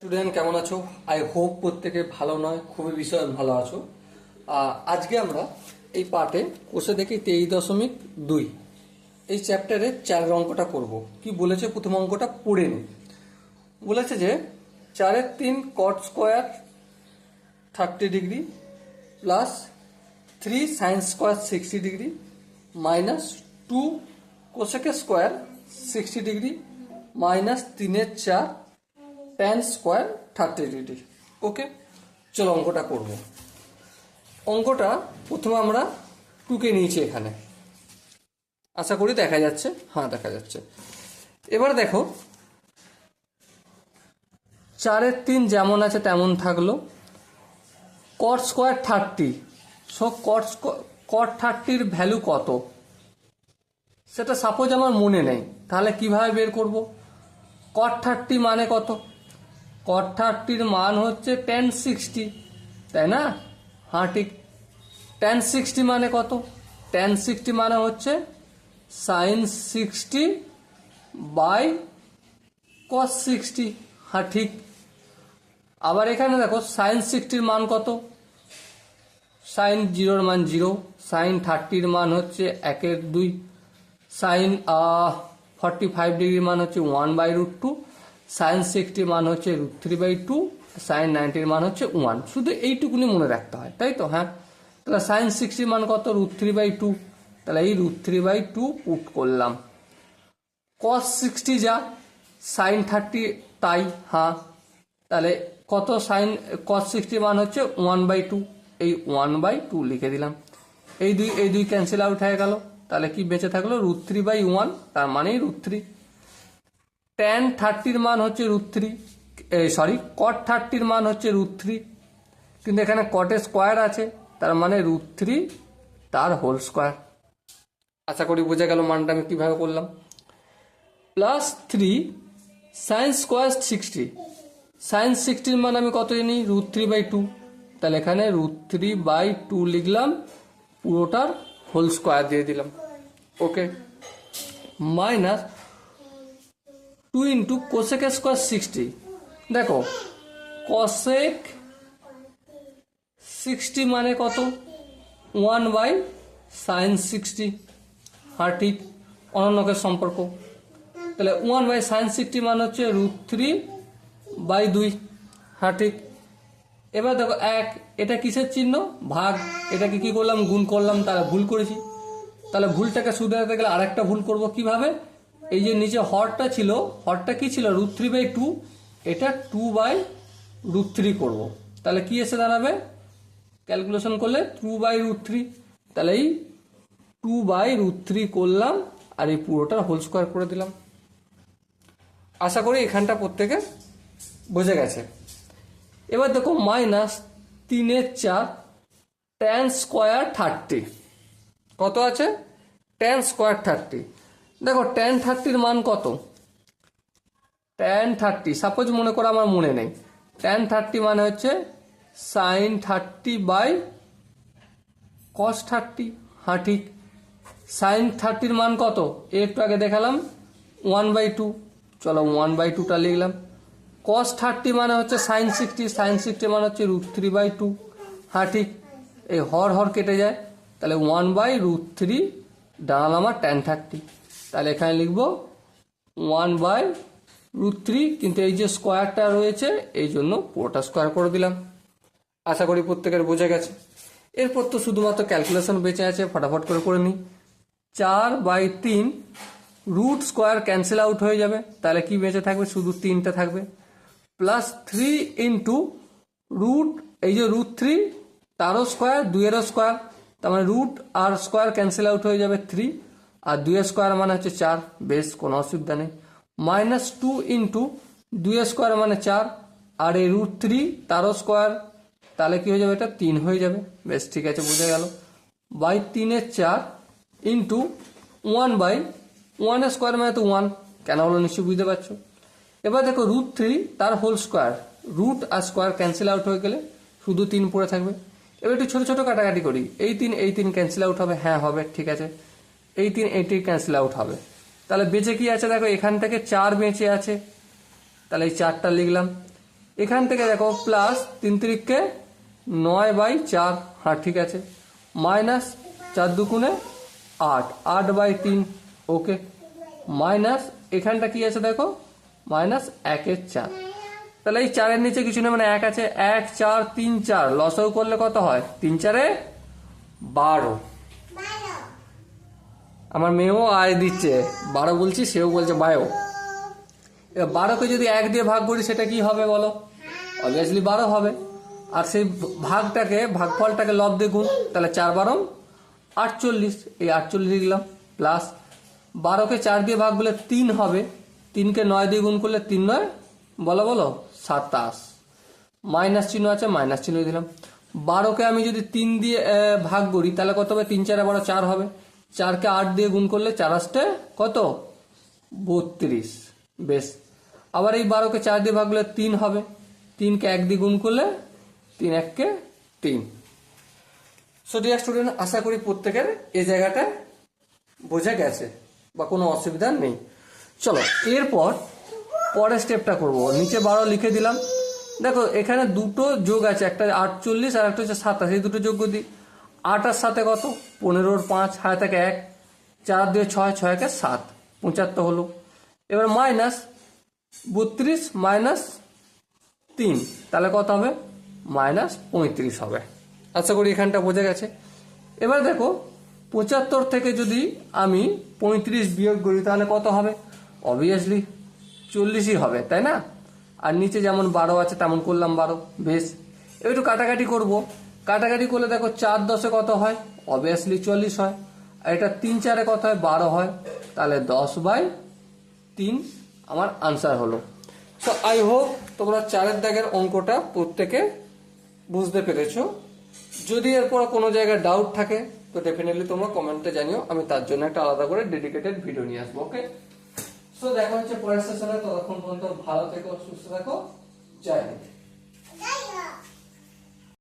Student কেমন আছো? I hope প্রত্যেকে ভালো নয়, খুবই বিষয় ভালো আছো। আজকে আমরা এই পার্টে কোষে দেখি 23.2 এই চ্যাপ্টারে 4 অঙ্কটা করব। কি বলেছে প্রথম অঙ্কটা পড়ে নি। বলেছে যে 4/3 cot square 30 degree plus 3 sine square 60 degree minus 2 কোসেকের square 60 degree minus 3/4 tan square 30 degree. Okay, চলো অঙ্কটা করব। অঙ্কটা প্রথমে আমরা টুকে নিয়েছি এখানে, আশা করি দেখা যাচ্ছে। হ্যাঁ, দেখা যাচ্ছে। এবার দেখো 4/3 যেমন আছে তেমন থাকলো। কট স্কোয়ার 30, সো কট 30-র ভ্যালু কত সেটা সাপোজ আমার মনে নেই, তাহলে কিভাবে বের করব? কট 30 মানে কত? কট 30-র মান হচ্ছে tan 60, তাই না? হ্যাঁ ঠিক। tan 60 মানে কত? tan 60 মানে হচ্ছে sin 60 বাই cos 60। হ্যাঁ ঠিক। আবার এখানে দেখো sin 60-র মান কত? sin 0-র মান 0, sin 30-র মান হচ্ছে 1/2, sin 45 ডিগ্রির মান হচ্ছে 1/√2, sin 60 মান হচ্ছে √3/2, sin 90-র মান হচ্ছে 1। শুধু এইটুকুনি মনে রাখতে হয়, তাই তো? হ্যাঁ, তাহলে sin 60 মান কত? √3/2, তাহলে এই √3/2 পুট করলাম। cos 60 যা, sin 30 তাই। হ্যাঁ, তাহলে কত? cos 60 মান হচ্ছে 1/2, এই 1/2 লিখে দিলাম। এই দুই ক্যান্সেল আউট হয়ে গেল, তাহলে কি বেঁচে থাকলো? √3/1, তার মানেই √3। tan 30-র মান হচ্ছে √3, cot 30-র মান হচ্ছে √3, কিন্তু এখানে কটের স্কোয়ার আছে, তার মানে √3 তার হোল স্কোয়ার। আশা করি বোঝা গেল মানটা আমি কিভাবে করলাম। প্লাস 3 সাইন স্কোয়ার 60, সাইন 60-র মান আমি কত জানি? √3/2, তাহলে এখানে √3/2 লিখলাম, পুরোটার হোল স্কোয়ার দিয়ে দিলাম। ওকে, মাইনাস 2 ইন্টু কোসেক স্কোয়ার 60। দেখো কোসেক 60 মানে কত? 1/sin 60। হ্যাঁ ঠিক, অনন্যকের সম্পর্ক। তাহলে 1/sin 60 মানে হচ্ছে √3/2। হ্যাঁ ঠিক। এবার দেখো এটা কিসের চিহ্ন? ভাগ। এটাকে কি করলাম? গুণ করলাম, তাহলে ভুল করেছি। তাহলে ভুলটাকে শুধরাতে গেলে আরেকটা ভুল করব। কিভাবে? এই যে নিচে হরটা ছিল, হরটা কি ছিল? √3/2, এটা 2/√3 করব। তাহলে কি এসে দাঁড়াবে? ক্যালকুলেশন করলে 2/√3, তাহলে এই 2/√3 করলাম, আর এই পুরোটার হোল স্কোয়ার করে দিলাম। আশা করি এখানটা প্রত্যেকে বুঝে গেছে। এবার দেখো মাইনাস 3/4 tan স্কোয়ার 30 কত আছে? tan square 30। দেখো tan 30-র মান কত? tan 30 সাপোজ মনে করো আমার মনে নেই, tan 30 মানে হচ্ছে sin 30/cos 30। হ্যাঁ ঠিক। sin 30-র মান কত? একটু আগে দেখালাম 1/2, চলো 1/2টা লিখলাম। cos 30 মানে হচ্ছে sin 60, sin 60 মানে হচ্ছে √3/2। হ্যাঁ ঠিক, এই হর কেটে যায়, তাহলে 1/√3 দাঁড়ালো আমার tan 30। তাহলে এখানে লিখবো 1/√3, কিন্তু এই যে স্কোয়ারটা রয়েছে এই জন্য পুরোটা স্কোয়ার করে দিলাম। আশা করি প্রত্যেকের বোঝা গেছে। এরপর তো শুধুমাত্র ক্যালকুলেশন বেঁচে আছে, ফটাফট করে নিই। 4/3 রুট স্কোয়ার ক্যান্সেল আউট হয়ে যাবে, তাহলে কি বেঁচে থাকবে? শুধু 3টা থাকবে। প্লাস 3 ইন্টু রুট, এই যে √3 তারও স্কোয়ার, 2-এরও স্কোয়ার, তার মানে রুট আর স্কোয়ার ক্যান্সেল আউট হয়ে যাবে 3, আর 2-এর স্কোয়ার মানে হচ্ছে 4, বেশ কোনো অসুবিধা নেই। মাইনাস 2 ইন্টু 2-এর স্কোয়ার মানে 4, আর এই √3 তারও স্কোয়ার, তাহলে কি হয়ে যাবে? এটা 3 হয়ে যাবে। বেশ ঠিক আছে, বোঝা গেল। বাই 3/4 ইন্টু 1/1-এর স্কোয়ার মানে তো 1, কেন হলো নিশ্চয়ই বুঝতে পারছো। এবার দেখো √3 তার হোল স্কোয়ার, রুট আর স্কোয়ার ক্যান্সেল আউট হয়ে গেলে শুধু 3 পড়ে থাকবে। এবার একটু ছোট ছোট কাটাকাটি করি। এই 3 ক্যান্সেল আউট হবে, হ্যাঁ হবে, ঠিক আছে। এই 3 ক্যান্সেল আউট হবে, তাহলে বেঁচে কি আছে? দেখো এখান থেকে 4 বেঁচে আছে, তাহলে এই 4টা লিখলাম। এখান থেকে দেখো প্লাস 3 তিরিককে 9/4, হ্যাঁ ঠিক আছে, মাইনাস 4 দুগুণে 8, 8/3, ওকে, মাইনাস এখানটা কি আছে দেখো মাইনাস 1/4, তাহলে এই 4-এর নিচে কিছু নেই মানে 1 আছে, 1 4 3 4 লসাগু করলে কত হয়, 3 4-এ 12। আমার মেয়েও আয় দিচ্ছে 12 বলছি, সেও বলছে 12। এবার 12কে যদি 1 দিয়ে ভাগ করি সেটা কি হবে বলো, অবভিয়াসলি 12 হবে। আর সেই ভাগটাকে ভাগফলটাকে লব দিয়ে গুণ, তাহলে 4 12 48, এই 48 লিখলাম, প্লাস 12কে 4 দিয়ে ভাগ করলে 3 হবে, 3কে 9 দিয়ে গুণ করলে 3 9 বলো বলো 27, মাইনাস চিহ্ন আছে মাইনাস চিহ্ন দিলাম। 12কে আমি যদি 3 দিয়ে ভাগ করি তাহলে কত হবে, 3 4 12 4 হবে, 4কে 8 দিয়ে গুণ করলে 4 8 কত 32, বেশ। আবার এই 12কে 4 দিয়ে ভাগ করলে 3 হবে, 3কে 1 দিয়ে গুণ করলে 3 1 কে 3। সো ডিয়ার স্টুডেন্ট, আশা করি প্রত্যেকের এই জায়গাটা বোঝা গেছে বা কোনো অসুবিধা নেই। চলো এরপর পরের স্টেপটা করব। নিচে 12 লিখে দিলাম, দেখো এখানে দুটো যোগ আছে, একটা 48 আর একটা হচ্ছে 27, এই দুটো যোগ দিই। 8 আর 7 কত, 15 5, হাতে থাকে 1, 4 2 6, 6 1 7, 75 হলো। এবার মাইনাস 32 মাইনাস 3, তাহলে কত হবে, মাইনাস 35 হবে। আশা করি এখানটা বোঝা গেছে। এবার দেখো 75 থেকে যদি আমি 35 বিয়োগ করি তাহলে কত হবে, অবভিয়াসলি 40ই হবে, তাই না? আর নিচে যেমন 12 আছে তেমন করলাম 12, বেশ। একটু কাটাকাটি করব, কাটাকাটি করলে দেখো 4 10 কত হয়, অবভিয়াসলি 40 হয়, আর এটা 3 4 কত হয়, 12 হয়, তাহলে 10/3 আমার আনসার হলো। সো আই হোপ তোমরা 4-এর দাগের অঙ্কটা প্রত্যেকে বুঝতে পেরেছো। যদি এরপর কোনো জায়গায় ডাউট থাকে তো ডেফিনেটলি তোমরা কমেন্টে জানিও, আমি তার জন্য একটা আলাদা করে ডেডিকেটেড ভিডিও নিয়ে আসবো, ওকে? সো দেখা হচ্ছে পরের সেশনে, ততক্ষণ পর্যন্ত ভালো থেকো, সুস্থ থাকো, জয় হিন্দ।